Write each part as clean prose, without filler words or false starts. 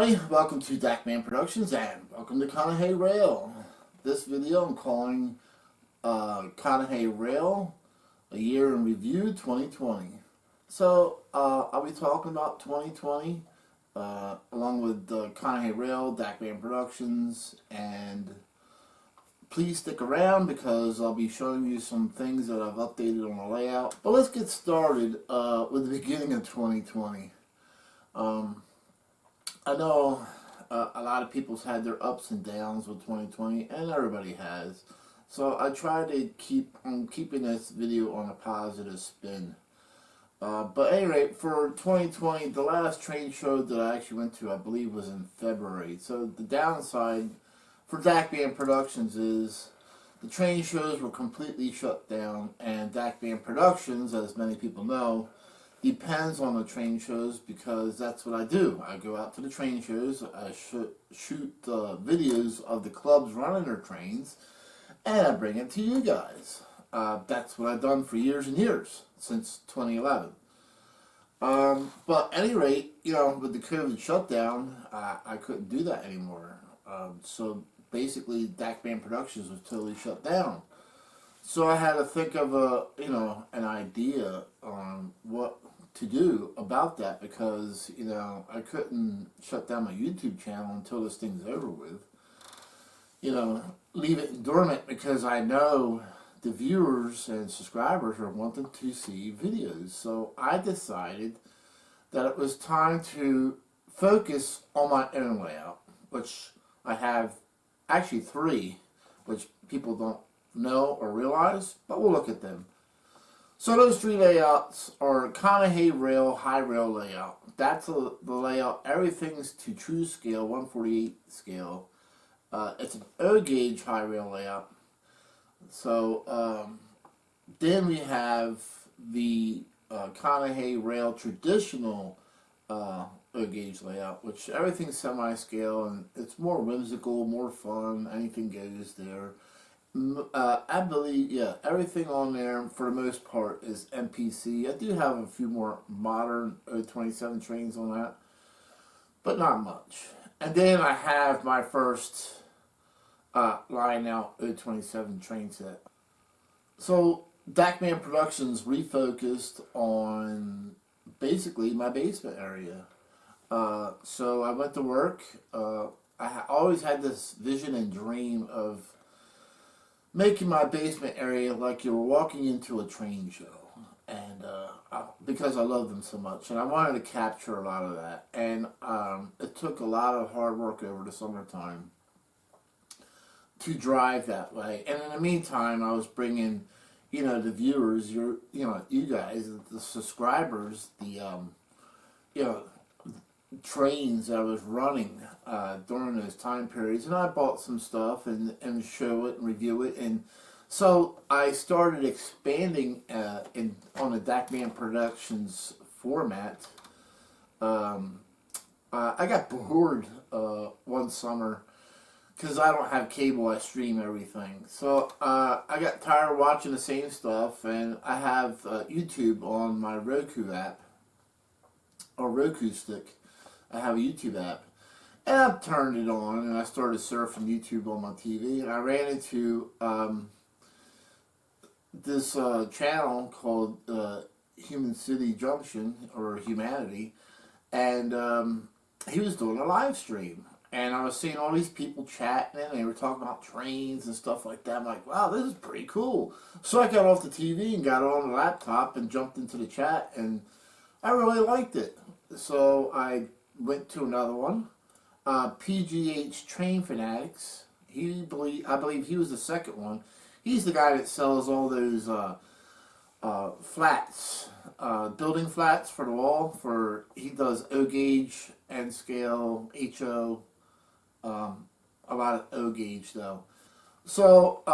everybody, welcome to Dakman Productions and welcome to Conahey Rail. This video I'm calling Conahey Rail, a year in review 2020. So I'll be talking about 2020 along with Conahey Rail, Dakman Productions, and please stick around because I'll be showing you some things that I've updated on the layout. But let's get started with the beginning of 2020. I know a lot of people's had their ups and downs with 2020, and everybody has. So I try to keep on keeping this video on a positive spin. But anyway, for 2020, the last train show that I actually went to, I believe, was in February. So the downside for Dakman Productions is the train shows were completely shut down, and Dakman Productions, as many people know, depends on the train shows because that's what I do. I go out to the train shows, I shoot videos of the clubs running their trains, and I bring it to you guys. That's what I've done for years and years, since 2011. But at any rate, you know, with the COVID shutdown, I couldn't do that anymore. So basically, Dakman Productions was totally shut down. So I had to think of an idea on what to do about that because, you know, I couldn't shut down my YouTube channel until this thing's over with. You know, leave it dormant because I know the viewers and subscribers are wanting to see videos. So I decided that it was time to focus on my own layout, which I have actually 3, which people don't know or realize, but we'll look at them. So those 3 layouts are Conahey Rail high rail layout. That's the layout. Everything's to true scale, 1/48 scale. It's an O gauge high rail layout. So then we have the Conahey Rail traditional O gauge layout, which everything's semi-scale and it's more whimsical, more fun. Anything goes there. I believe, yeah, everything on there for the most part is MPC. I do have a few more modern 027 trains on that, but not much. And then I have my first Lionel 027 train set. So Dakman Productions refocused on basically my basement area. So I went to work. I always had this vision and dream of making my basement area like you were walking into a train show, and because I love them so much, and I wanted to capture a lot of that, and it took a lot of hard work over the summertime to drive that way. And in the meantime, I was bringing, you know, the viewers, you guys, the subscribers, the trains I was running during those time periods, and I bought some stuff and show it and review it, and so I started expanding on the Dakman Productions format. I got bored one summer because I don't have cable. I stream everything, so I got tired of watching the same stuff, and I have YouTube on my Roku app or Roku stick. I have a YouTube app, and I turned it on, and I started surfing YouTube on my TV, and I ran into this channel called Human City Junction, or Humanity, and he was doing a live stream, and I was seeing all these people chatting, and they were talking about trains and stuff like that. I'm like, wow, this is pretty cool. So I got off the TV and got it on the laptop and jumped into the chat, and I really liked it. So I went to another one, PGH Train Fanatics. I believe he was the second one. He's the guy that sells all those flats, building flats for the wall. He does O gauge, N scale, HO, a lot of O gauge though. So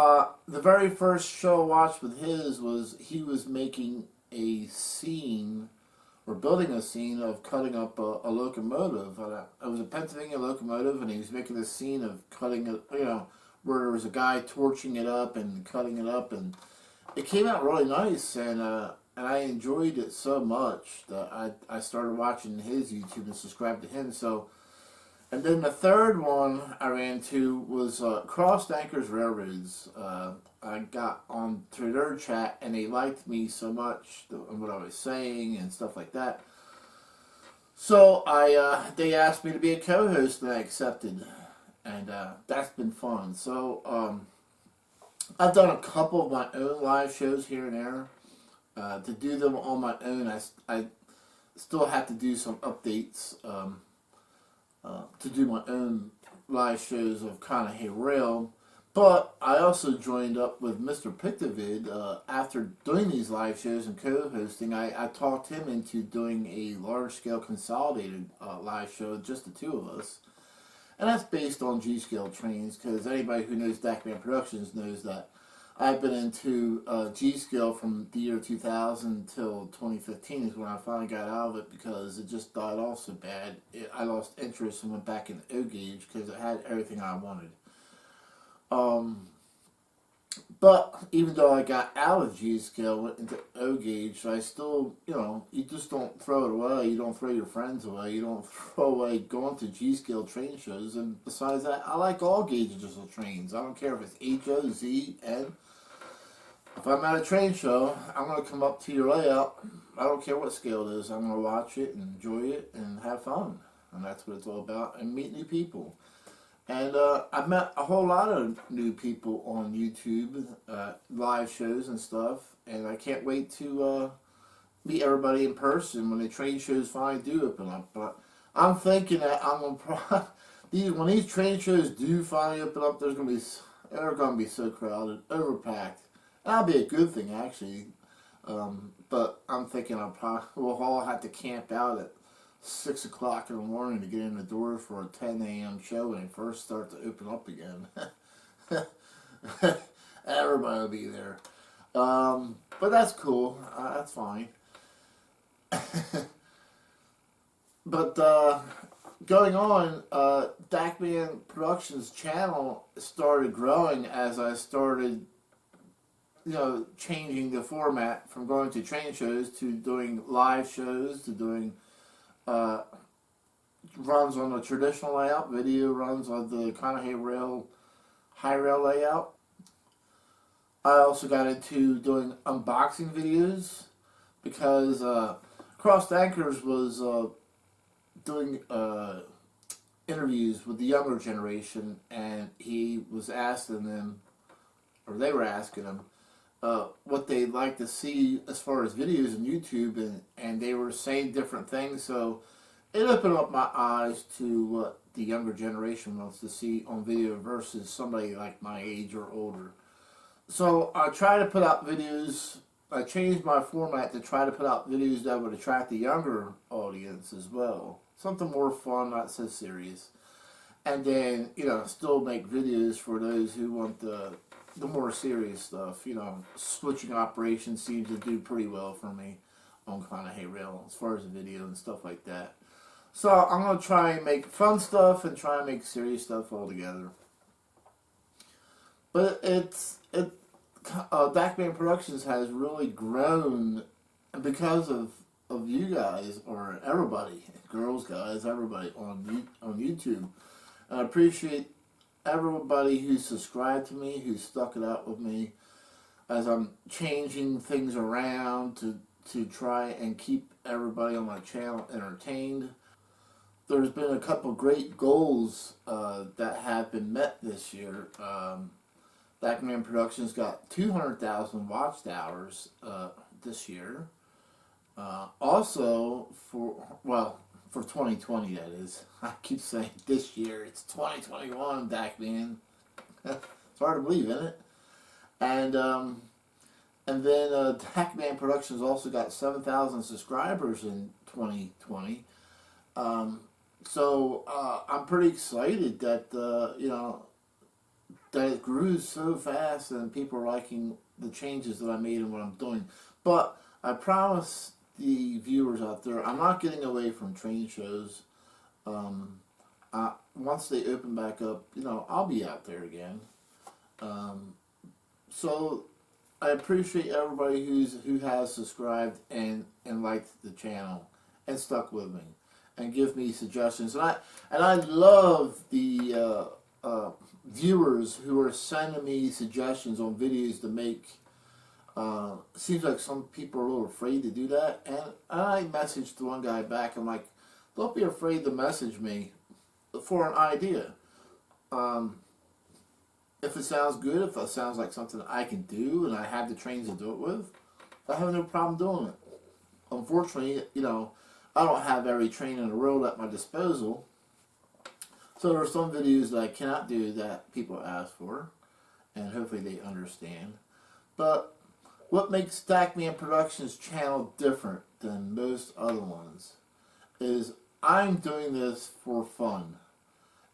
the very first show I watched with his was he was making a scene, or building a scene of cutting up a locomotive. It was a Pennsylvania locomotive, and he was making a scene of cutting it, you know, where there was a guy torching it up and cutting it up, and it came out really nice, and I enjoyed it so much that I started watching his YouTube and subscribed to him. So And then the third one I ran into was Crossed Anchors Railroads. I got on to their chat and they liked me so much, what I was saying and stuff like that. So they asked me to be a co-host and I accepted. And that's been fun. So I've done a couple of my own live shows here and there. To do them on my own, I still have to do some updates to do my own live shows of Conahey Rail. But I also joined up with Mr. Pictovid after doing these live shows and co-hosting. I talked him into doing a large-scale consolidated live show, just the two of us. And that's based on G-scale trains, because anybody who knows Dakman Productions knows that I've been into G-scale from the year 2000 till 2015 is when I finally got out of it because it just died off so bad. I lost interest and went back into O-gauge because it had everything I wanted. But even though I got out of G-scale, went into O-gauge, I still, you just don't throw it away. You don't throw your friends away. You don't throw away going to G-scale train shows. And besides that, I like all gauges of trains. I don't care if it's H, O, Z, N. If I'm at a train show, I'm going to come up to your layout. I don't care what scale it is. I'm going to watch it and enjoy it and have fun. And that's what it's all about. And meet new people. And I've met a whole lot of new people on YouTube, live shows and stuff. And I can't wait to meet everybody in person when the train shows finally do open up. But I'm thinking that I'm going to when these train shows do finally open up, they're going to be so crowded, overpacked. That'll be a good thing, actually. But I'm thinking we'll all have to camp out at 6 o'clock in the morning to get in the door for a 10 a.m. show when they first start to open up again. Everybody will be there. But that's cool. That's fine. But going on, Dakman Productions channel started growing as I started changing the format from going to train shows to doing live shows to doing runs on the traditional layout, video runs on the Conahey Rail high rail layout. I also got into doing unboxing videos because Crossed Anchors was doing interviews with the younger generation, and he was asking them, or they were asking him, what they'd like to see as far as videos on YouTube, and they were saying different things, so it opened up my eyes to what the younger generation wants to see on video versus somebody like my age or older. So I try to put out videos. I changed my format to try to put out videos that would attract the younger audience as well. Something more fun, not so serious. And then, still make videos for those who want the more serious stuff. Switching operations seems to do pretty well for me on Conahey Rail as far as the video and stuff like that. So I'm going to try and make fun stuff and try and make serious stuff all together. But Backman Productions has really grown because of you guys, or everybody, girls, guys, everybody on YouTube. And I appreciate everybody who subscribed to me, who stuck it out with me as I'm changing things around to try and keep everybody on my channel entertained. There's been a couple great goals that have been met this year. Backman Productions got 200,000 watched hours this year. Also, for 2020, that is. I keep saying this year. It's 2021, Dakman. It's hard to believe, isn't it? And then Dakman Productions also got 7,000 subscribers in 2020. So I'm pretty excited that that it grew so fast and people are liking the changes that I made and what I'm doing. But I promise the viewers out there, I'm not getting away from train shows. Once they open back up, I'll be out there again. So I appreciate everybody who has subscribed and liked the channel and stuck with me. and give me suggestions. And I love the viewers who are sending me suggestions on videos to make. Seems like some people are a little afraid to do that, and I messaged one guy back. I'm like, don't be afraid to message me for an idea. If it sounds good, if it sounds like something I can do, and I have the trains to do it with, I have no problem doing it. Unfortunately, I don't have every train in the world at my disposal, so there are some videos that I cannot do that people ask for, and hopefully they understand. But what makes Dakman Productions channel different than most other ones is I'm doing this for fun,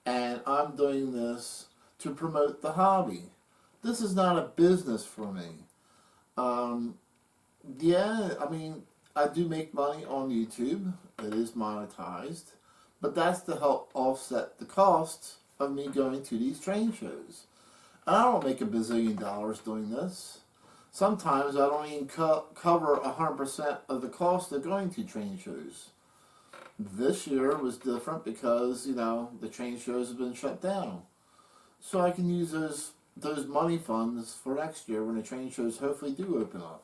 and I'm doing this to promote the hobby. This is not a business for me. Yeah, I mean, I do make money on YouTube. It is monetized. But that's to help offset the costs of me going to these train shows. And I don't make $1 bazillion doing this. Sometimes I don't even cover 100% of the cost of going to train shows. This year was different because, the train shows have been shut down. So I can use those money funds for next year when the train shows hopefully do open up.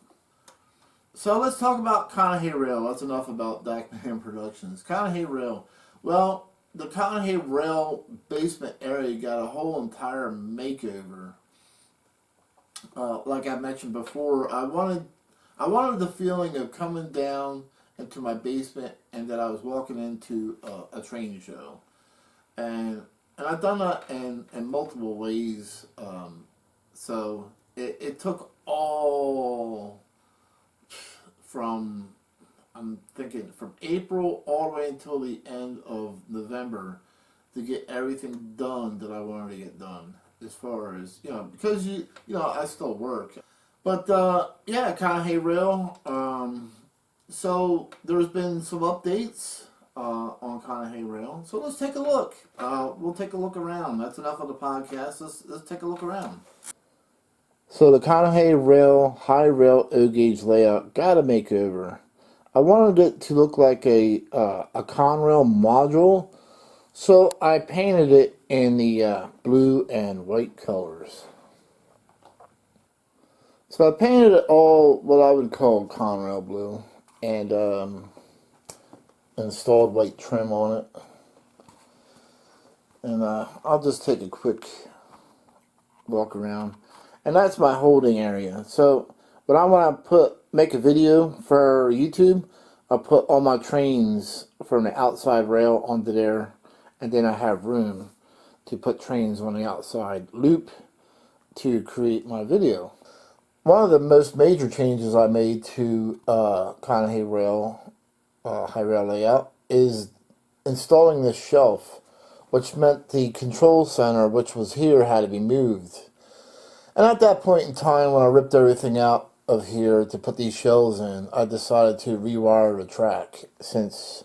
So let's talk about Conahey Rail. That's enough about Dakman Productions. Conahey Rail. Well, the Conahey Rail basement area got a whole entire makeover. Like I mentioned before, I wanted the feeling of coming down into my basement and that I was walking into a train show. And I've done that in multiple ways. So it took all from, I'm thinking, from April all the way until the end of November to get everything done that I wanted to get done. As far as, because, I still work. But, yeah, Conahey Rail. So there's been some updates on Conahey Rail. So let's take a look. We'll take a look around. That's enough of the podcast. Let's take a look around. So the Conahey Rail high rail O-gauge layout got a makeover. I wanted it to look like a Conrail module, so I painted it in the blue and white colors. So I painted it all what I would call Conrail blue, and installed white trim on it. And I'll just take a quick walk around. And that's my holding area. So when I want to make a video for YouTube, I put all my trains from the outside rail onto there, and then I have room to put trains on the outside loop to create my video. One of the most major changes I made to Conahey Rail high rail layout is installing this shelf, which meant the control center, which was here, had to be moved. And at that point in time, when I ripped everything out of here to put these shelves in, I decided to rewire the track, since,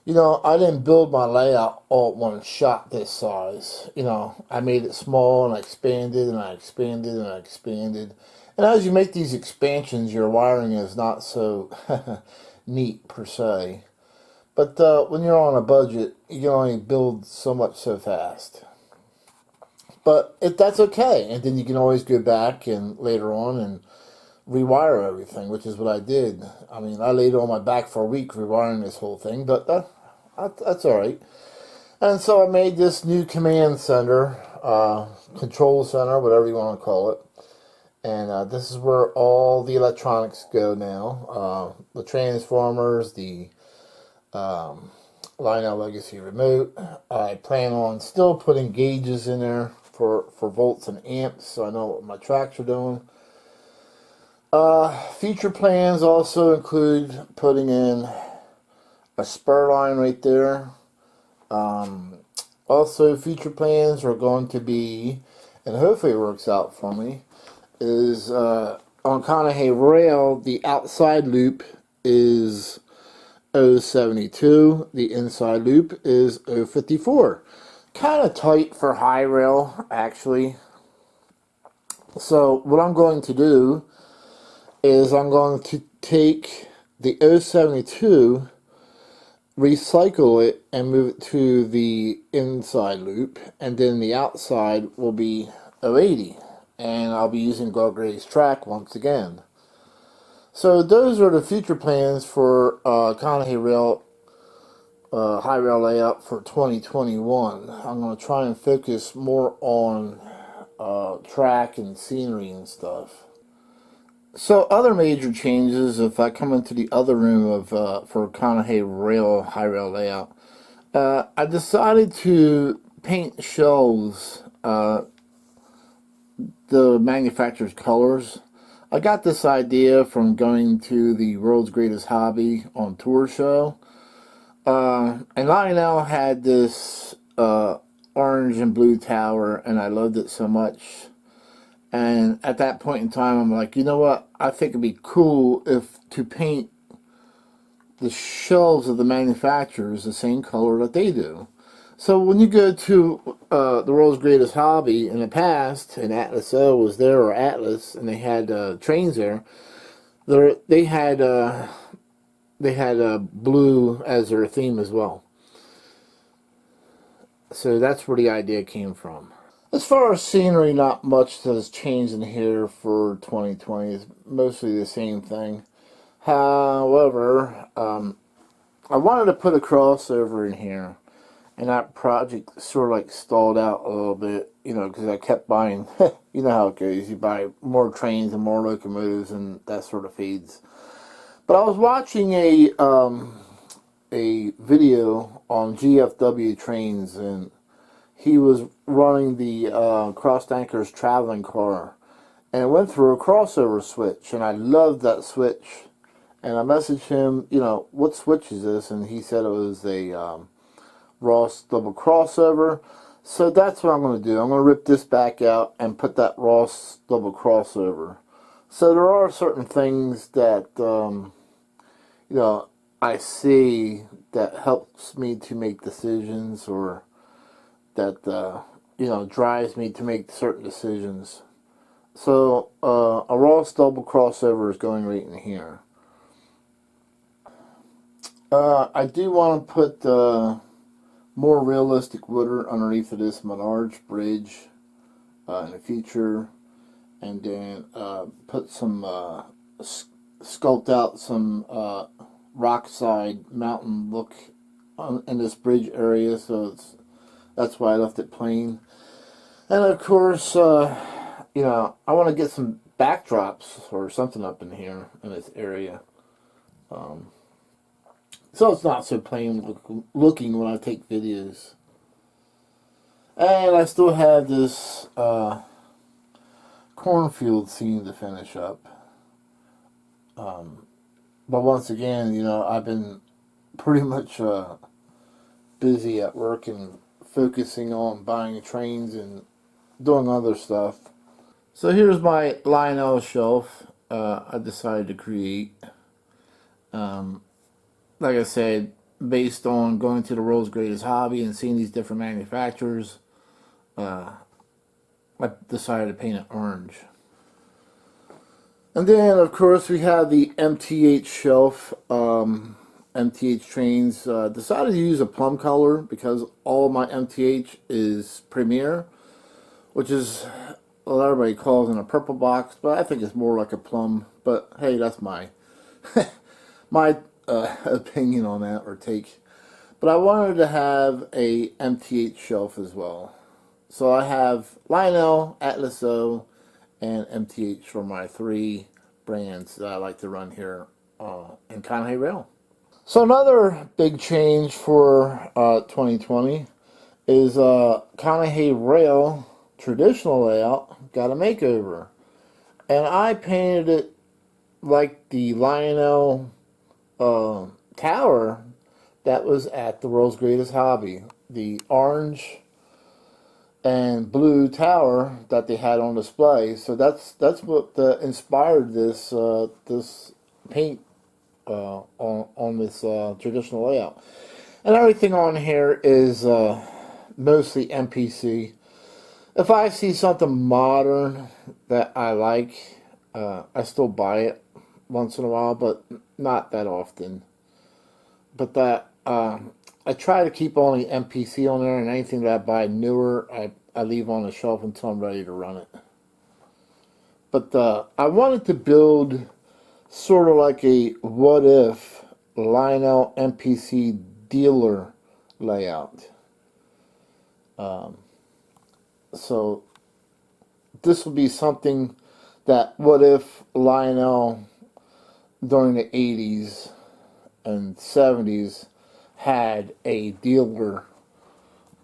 I didn't build my layout all at one shot this size. I made it small, and I expanded, and I expanded, and I expanded. And as you make these expansions, your wiring is not so neat, per se. But when you're on a budget, you can only build so much so fast. But that's okay, and then you can always go back and later on and rewire everything, which is what I did. I mean, I laid on my back for a week rewiring this whole thing, but that's all right. And so I made this new command center, control center, whatever you want to call it. And this is where all the electronics go now. The transformers, the Lionel Legacy remote. I plan on still putting gauges in there for volts and amps, so I know what my tracks are doing. Future plans also include putting in a spur line right there. Also, future plans are going to be, and hopefully it works out for me, is on Conahey Rail, the outside loop is 072, the inside loop is 054. Kind of tight for high rail, actually. So what I'm going to do is I'm going to take the 072 recycle it and move it to the inside loop, and then the outside will be 080, and I'll be using Gargray's track once again. So those are the future plans for Conahey Rail high rail layout for 2021. I'm going to try and focus more on track and scenery and stuff. So other major changes, if I come into the other room of for Conahey Rail high rail layout, I decided to paint shelves the manufacturer's colors. I got this idea from going to the World's Greatest Hobby on tour show. And Lionel had this orange and blue tower, and I loved it so much. And at that point in time, I'm like, you know what? I think it'd be cool if to paint the shelves of the manufacturers the same color that they do. So when you go to the World's Greatest Hobby in the past, and Atlas O was there, or Atlas, and they had trains there, they had blue as their theme as well. So that's where the idea came from. As far as scenery, not much has changed in here for 2020. It's mostly the same thing. However, I wanted to put a crossover in here, and that project sort of like stalled out a little bit, because I kept buying, you know how it goes, you buy more trains and more locomotives, and that sort of fades. But I was watching a video on GFW trains, and he was running the Crossed Anchors traveling car, and it went through a crossover switch, and I loved that switch. And I messaged him, what switch is this? And he said it was a Ross double crossover. So that's what I'm going to do. I'm going to rip this back out and put that Ross double crossover. So there are certain things that I see that helps me to make decisions, or that drives me to make certain decisions. So a Ross double crossover is going right in here. I do want to put more realistic wood underneath of this Menards bridge in the future, and then put some sculpt out some rockside mountain look in this bridge area, so that's why I left it plain. And of course, I want to get some backdrops or something up in here in this area, so it's not so plain looking when I take videos. And I still have this cornfield scene to finish up. But once again, I've been pretty much busy at work and focusing on buying trains and doing other stuff. So here's my Lionel Shelf I decided to create. Like I said, based on going to the World's Greatest Hobby and seeing these different manufacturers, I decided to paint it orange. And then, of course, we have the MTH shelf. MTH trains. Decided to use a plum color because all my MTH is Premier, which is what everybody calls in a purple box, but I think it's more like a plum. But hey, that's my my opinion on that, or take. But I wanted to have a MTH shelf as well. So I have Lionel, Atlas O, and MTH for my three brands that I like to run here in Conahey Rail. So another big change for 2020 is Conahey Rail traditional layout got a makeover. And I painted it like the Lionel tower that was at the World's Greatest Hobby. The orange and blue tower that they had on display. So that's what inspired this this paint on this traditional layout. And everything on here is mostly MPC. If I see something modern that I like, I still buy it once in a while, but not that often. But that I try to keep only MPC on there, and anything that I buy newer, I leave on the shelf until I'm ready to run it. But I wanted to build sort of like a what if Lionel MPC dealer layout. So this will be something that what if Lionel during the 80s and 70s had a dealer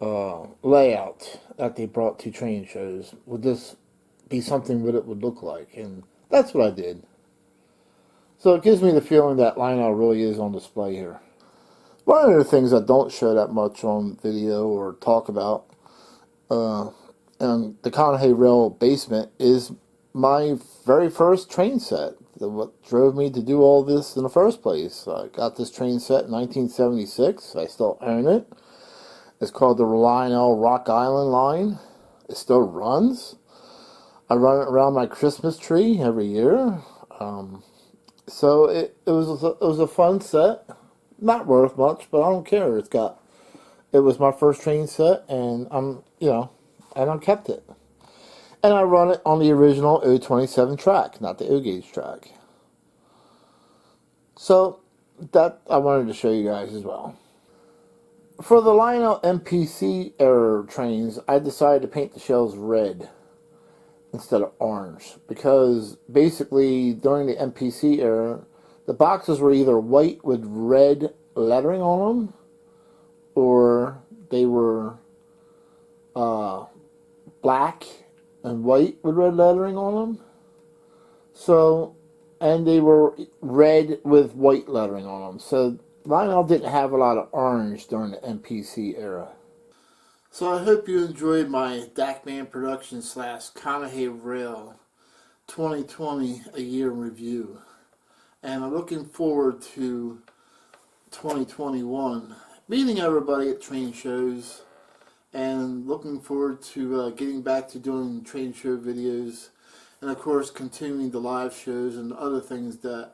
layout that they brought to train shows. Would this be something that it would look like? And that's what I did. So it gives me the feeling that Lionel really is on display here. One of the things I don't show that much on video or talk about in the Conahey Rail basement is my very first train set. What drove me to do all this in the first place. I got this train set in 1976. I still own it. It's called the Lionel Rock Island line. It still runs. I run it around my Christmas tree every year. So it was a fun set. Not worth much, but I don't care. It was my first train set, and I kept it. And I run it on the original O27 track, not the O-gauge track. So that I wanted to show you guys as well. For the Lionel MPC era trains, I decided to paint the shells red instead of orange, because basically during the MPC era, the boxes were either white with red lettering on them, or they were black and white with red lettering on them. So, and they were red with white lettering on them. So Lionel didn't have a lot of orange during the MPC era. So I hope you enjoyed my Dakman Productions / Conahey Rail 2020 a year review. And I'm looking forward to 2021, meeting everybody at train shows, and looking forward to getting back to doing train show videos, and of course continuing the live shows and other things that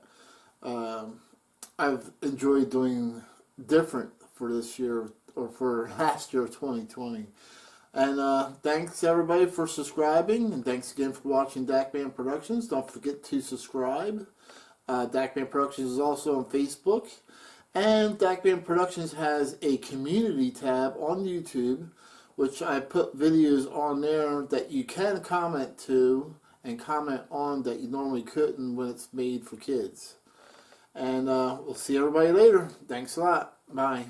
I've enjoyed doing different for this year, or for last year of 2020. And thanks everybody for subscribing, and thanks again for watching Dakman Productions. Don't forget to subscribe. Dakman Productions is also on Facebook, and Dakman Productions has a community tab on YouTube, which I put videos on there that you can comment to and comment on that you normally couldn't when it's made for kids. And we'll see everybody later. Thanks a lot. Bye.